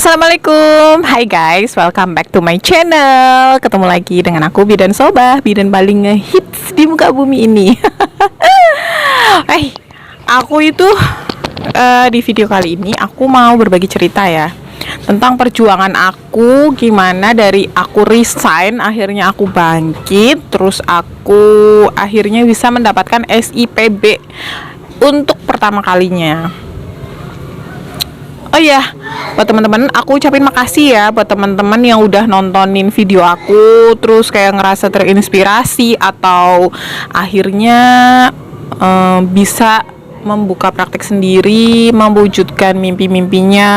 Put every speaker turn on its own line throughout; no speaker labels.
Assalamualaikum, hai guys, welcome back to my channel. Ketemu lagi dengan aku Bidan Sobah, Bidan paling ngehits di muka bumi ini. Aku itu di video kali ini aku mau berbagi cerita ya tentang perjuangan aku, gimana dari aku resign, akhirnya aku bangkit, terus aku akhirnya bisa mendapatkan SIPB untuk pertama kalinya. Oh iya, buat teman-teman, aku ucapin makasih ya buat teman-teman yang udah nontonin video aku, terus kayak ngerasa terinspirasi atau akhirnya bisa membuka praktek sendiri, mewujudkan mimpi-mimpinya.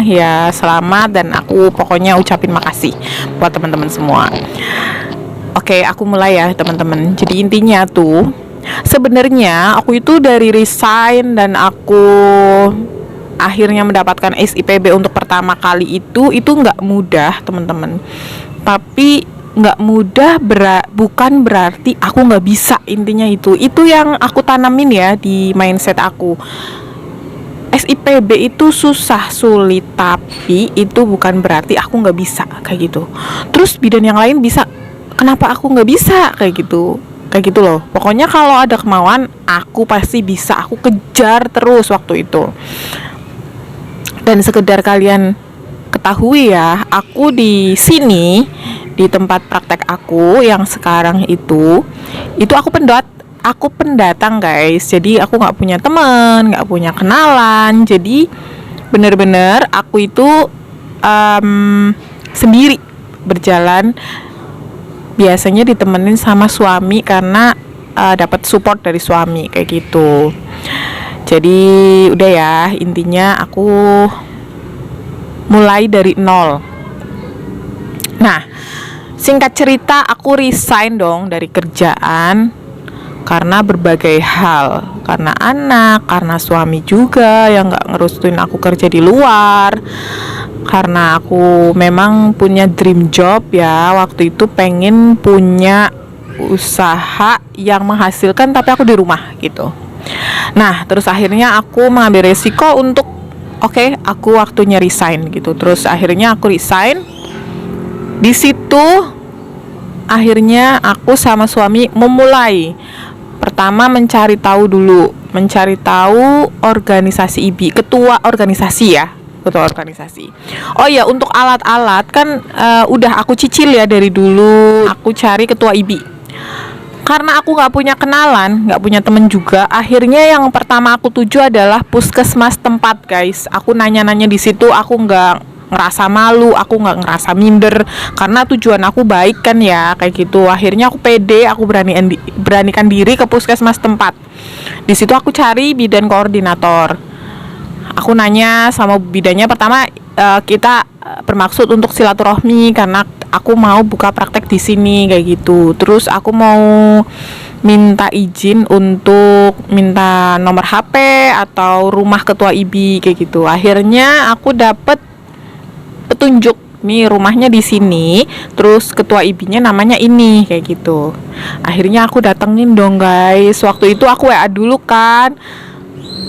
Ya, selamat, dan aku pokoknya ucapin makasih buat teman-teman semua. Oke, aku mulai ya teman-teman. Jadi intinya tuh, sebenarnya aku itu dari resign dan aku akhirnya mendapatkan SIPB untuk pertama kali itu nggak mudah teman-teman. Tapi nggak mudah bukan berarti aku nggak bisa. Intinya itu yang aku tanamin ya di mindset aku. SIPB itu susah, sulit, tapi itu bukan berarti aku nggak bisa, kayak gitu. Terus bidan yang lain bisa, kenapa aku nggak bisa, kayak gitu loh. Pokoknya kalau ada kemauan, aku pasti bisa. Aku kejar terus waktu itu. Dan sekedar kalian ketahui ya, aku di sini, di tempat praktek aku yang sekarang itu aku pendatang guys. Jadi aku nggak punya teman, nggak punya kenalan. Jadi bener-bener aku itu sendiri berjalan. Biasanya ditemenin sama suami karena dapat support dari suami, kayak gitu. Jadi udah ya, intinya aku mulai dari nol. Nah, singkat cerita, aku resign dong dari kerjaan karena berbagai hal. Karena anak, karena suami juga yang gak ngerestuin aku kerja di luar. Karena aku memang punya dream job ya, waktu itu pengen punya usaha yang menghasilkan tapi aku di rumah gitu. Nah, terus akhirnya aku mengambil resiko untuk aku waktunya resign gitu. Terus akhirnya aku resign. Di situ akhirnya aku sama suami memulai pertama mencari tahu organisasi IBI, ketua organisasi. Oh ya, untuk alat-alat kan udah aku cicil ya dari dulu. Aku cari ketua IBI. Karena aku nggak punya kenalan, nggak punya temen juga, akhirnya yang pertama aku tuju adalah puskesmas tempat guys. Aku nanya-nanya di situ, aku nggak ngerasa malu, aku nggak ngerasa minder, karena tujuan aku baik kan ya, kayak gitu. Akhirnya aku pede, aku beranikan diri ke puskesmas tempat. Di situ aku cari bidan koordinator. Aku nanya sama bidannya, pertama kita bermaksud untuk silaturahmi karena aku mau buka praktek di sini, kayak gitu. Terus aku mau minta izin untuk minta nomor HP atau rumah ketua IBI, kayak gitu. Akhirnya aku dapet petunjuk, nih rumahnya di sini, terus ketua IBI-nya namanya ini, kayak gitu. Akhirnya aku datengin dong guys. Waktu itu aku WA dulu kan.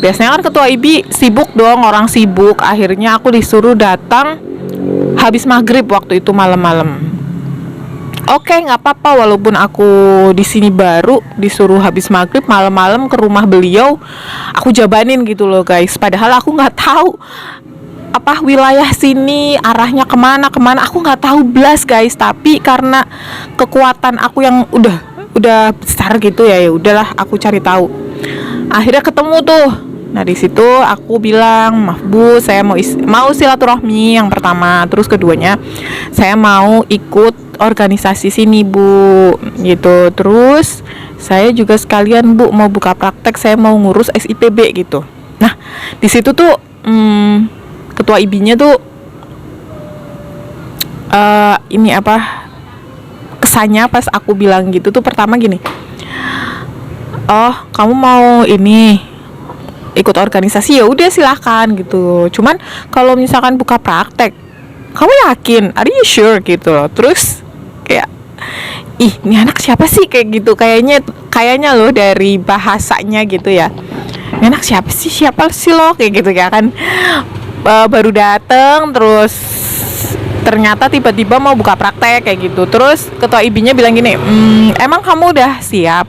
Biasanya kan ketua IBI sibuk dong, orang sibuk. Akhirnya aku disuruh datang habis maghrib waktu itu, malam-malam. Oke, nggak apa-apa, walaupun aku di sini baru disuruh habis maghrib malam-malam ke rumah beliau, aku jabanin gitu loh guys. Padahal aku nggak tahu wilayah sini arahnya kemana, aku nggak tahu blas guys. Tapi karena kekuatan aku yang udah besar gitu ya, udahlah aku cari tahu. Akhirnya ketemu tuh. Nah, di situ aku bilang, "Maaf Bu, saya mau silaturahmi yang pertama. Terus keduanya, saya mau ikut organisasi sini Bu." Gitu. Terus saya juga sekalian Bu mau buka praktek, saya mau ngurus SIPB gitu. Nah, di situ tuh ketua IBI-nya tuh kesannya pas aku bilang gitu tuh pertama gini, "Oh, kamu mau ikut organisasi, ya udah silahkan gitu. Cuman kalau misalkan buka praktek, kamu yakin? Are you sure?" gitu loh. Terus kayak, ini anak siapa sih, kayak gitu. Kayaknya loh dari bahasanya gitu ya. Ini anak siapa sih lo, kayak gitu ya kan. baru dateng, terus ternyata tiba-tiba mau buka praktek kayak gitu. Terus ketua IB-nya bilang gini, emang kamu udah siap?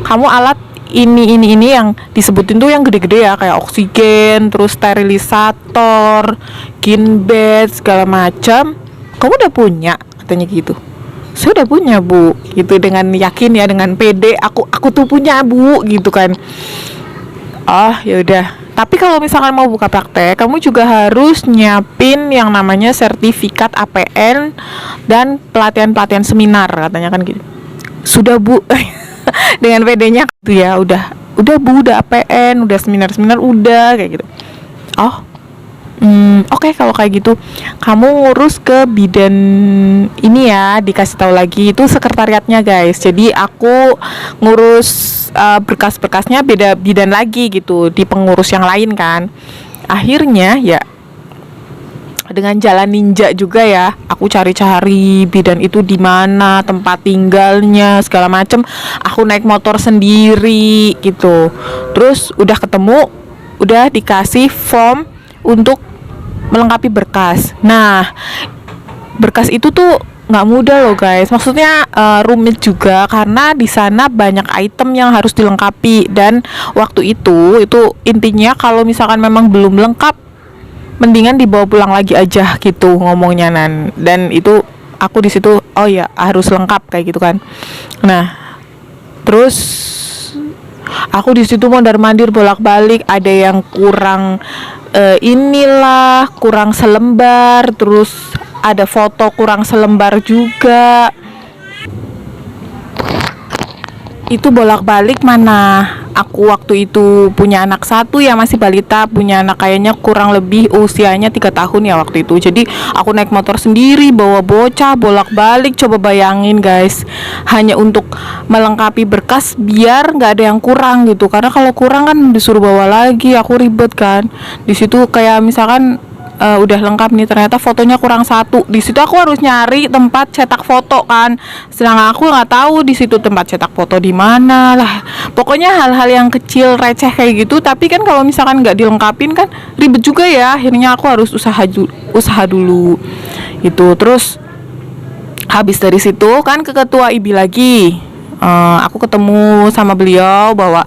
Kamu alat ini yang disebutin tuh yang gede-gede ya, kayak oksigen, terus sterilisator, ginbed, segala macam. Kamu udah punya? Katanya gitu. Saya udah punya, Bu. Gitu, dengan yakin ya, dengan pede, aku tuh punya, Bu, gitu kan. Oh, ya udah. Tapi kalau misalkan mau buka praktek, kamu juga harus nyiapin yang namanya sertifikat APN dan pelatihan-pelatihan seminar, katanya kan gitu. Sudah, Bu. Dengan PD-nya gitu ya, udah Bu, udah APN, udah seminar-seminar, udah kayak gitu. Oh, oke, kalau kayak gitu kamu ngurus ke bidan ini ya, dikasih tahu lagi itu sekretariatnya guys. Jadi aku ngurus berkas-berkasnya beda bidan lagi gitu, di pengurus yang lain kan. Akhirnya ya dengan jalan ninja juga ya, aku cari-cari bidan itu di mana, tempat tinggalnya, segala macem. Aku naik motor sendiri gitu. Terus udah ketemu, udah dikasih form untuk melengkapi berkas. Nah, berkas itu tuh nggak mudah loh guys. Maksudnya rumit juga karena di sana banyak item yang harus dilengkapi, dan waktu itu intinya kalau misalkan memang belum lengkap, mendingan dibawa pulang lagi aja gitu ngomongnya Nan. Dan itu aku di situ, oh ya harus lengkap kayak gitu kan. Nah, terus aku di situ mondar-mandir bolak-balik, ada yang kurang inilah, kurang selembar, terus ada foto kurang selembar juga. Itu bolak-balik, mana aku waktu itu punya anak satu ya, masih balita, punya anak kayaknya kurang lebih usianya 3 tahun ya waktu itu. Jadi aku naik motor sendiri, bawa bocah, bolak-balik. Coba bayangin guys, hanya untuk melengkapi berkas biar nggak ada yang kurang gitu. Karena kalau kurang kan disuruh bawa lagi, aku ribet kan. Di situ kayak misalkan udah lengkap nih, ternyata fotonya kurang satu. Di situ aku harus nyari tempat cetak foto kan. Sedangkan aku nggak tahu di situ tempat cetak foto di mana lah. Pokoknya hal-hal yang kecil receh kayak gitu. Tapi kan kalau misalkan nggak dilengkapin kan ribet juga ya. Akhirnya aku harus usaha dulu gitu. Terus habis dari situ kan ke ketua IB lagi. Aku ketemu sama beliau bahwa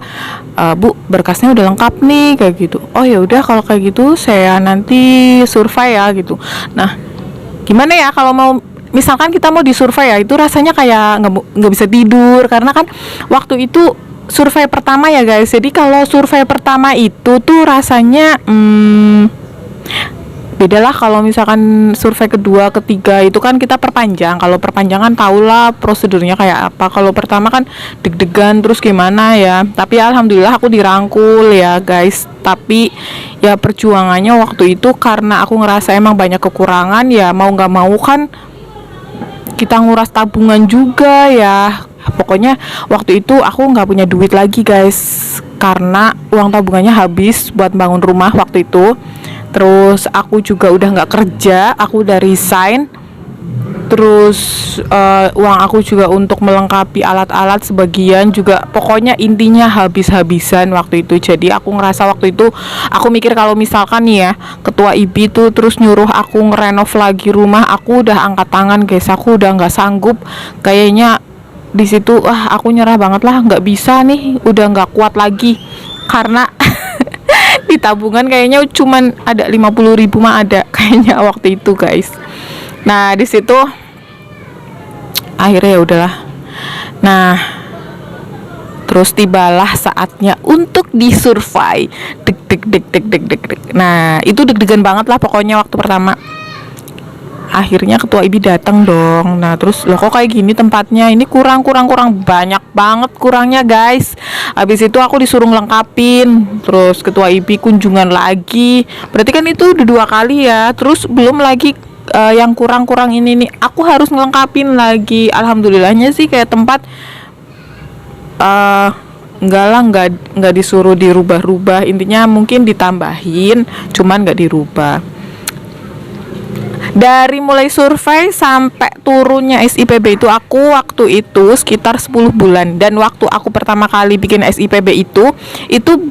Bu, berkasnya udah lengkap nih kayak gitu. Oh ya udah, kalau kayak gitu saya nanti survei ya gitu. Nah, gimana ya kalau mau misalkan kita mau disurvei ya, itu rasanya kayak nggak bisa tidur karena kan waktu itu survei pertama ya guys. Jadi kalau survei pertama itu tuh rasanya beda lah. Kalau misalkan survei kedua, ketiga itu kan kita perpanjang. Kalau perpanjangan tahulah prosedurnya kayak apa. Kalau pertama kan deg-degan terus gimana ya. Tapi alhamdulillah aku dirangkul ya guys. Tapi ya perjuangannya waktu itu karena aku ngerasa emang banyak kekurangan ya, mau nggak mau kan kita nguras tabungan juga ya. Pokoknya waktu itu aku nggak punya duit lagi guys, karena uang tabungannya habis buat bangun rumah waktu itu. Terus aku juga udah nggak kerja, aku udah resign. Terus uang aku juga untuk melengkapi alat-alat sebagian juga, pokoknya intinya habis-habisan waktu itu. Jadi aku ngerasa waktu itu, aku mikir kalau misalkan nih ya ketua IB tuh terus nyuruh aku ngerenov lagi rumah, aku udah angkat tangan guys. Aku udah nggak sanggup kayaknya di situ. Aku nyerah banget lah, nggak bisa nih, udah nggak kuat lagi karena di tabungan kayaknya cuman ada 50.000 mah ada kayaknya waktu itu guys. Nah di situ akhirnya ya udahlah. Nah terus tibalah saatnya untuk disurvey. Deg. Nah itu deg-degan banget lah pokoknya waktu pertama. Akhirnya ketua IB datang dong. Nah terus loh kok kayak gini tempatnya, ini kurang banyak banget kurangnya guys. Habis itu aku disuruh ngelengkapin. Terus ketua IB kunjungan lagi. Berarti kan itu udah 2 kali ya. Terus belum lagi yang kurang ini nih, aku harus ngelengkapin lagi. Alhamdulillahnya sih kayak tempat nggak disuruh dirubah-rubah. Intinya mungkin ditambahin, cuman nggak dirubah. Dari mulai survei sampai turunnya SIPB itu aku waktu itu sekitar 10 bulan. Dan waktu aku pertama kali bikin SIPB itu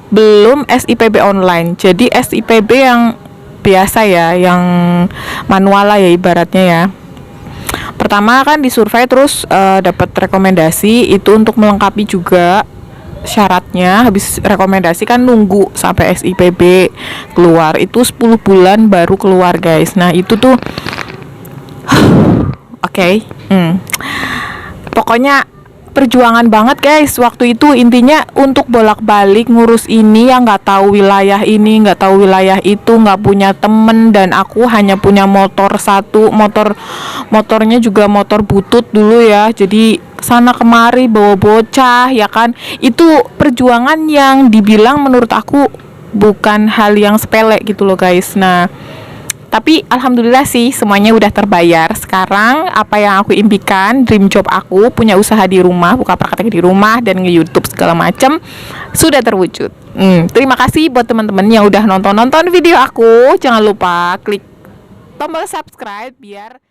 belum SIPB online. Jadi SIPB yang biasa ya, yang manual lah ya ibaratnya ya. Pertama kan disurvei, terus dapat rekomendasi itu untuk melengkapi juga syaratnya. Habis rekomendasi kan nunggu sampai SIPB keluar, itu 10 bulan baru keluar guys. Nah itu tuh oke. Pokoknya perjuangan banget guys waktu itu, intinya untuk bolak-balik ngurus ini yang nggak tahu wilayah ini, nggak tahu wilayah itu, nggak punya temen, dan aku hanya punya motor satu, motornya juga motor butut dulu ya, jadi sana kemari bawa bocah ya kan. Itu perjuangan yang dibilang menurut aku bukan hal yang sepele gitu loh guys. Nah tapi alhamdulillah sih semuanya udah terbayar. Sekarang apa yang aku impikan, dream job aku, punya usaha di rumah, buka praktek di rumah dan nge-YouTube segala macam, sudah terwujud. Terima kasih buat teman-teman yang udah nonton video aku. Jangan lupa klik tombol subscribe biar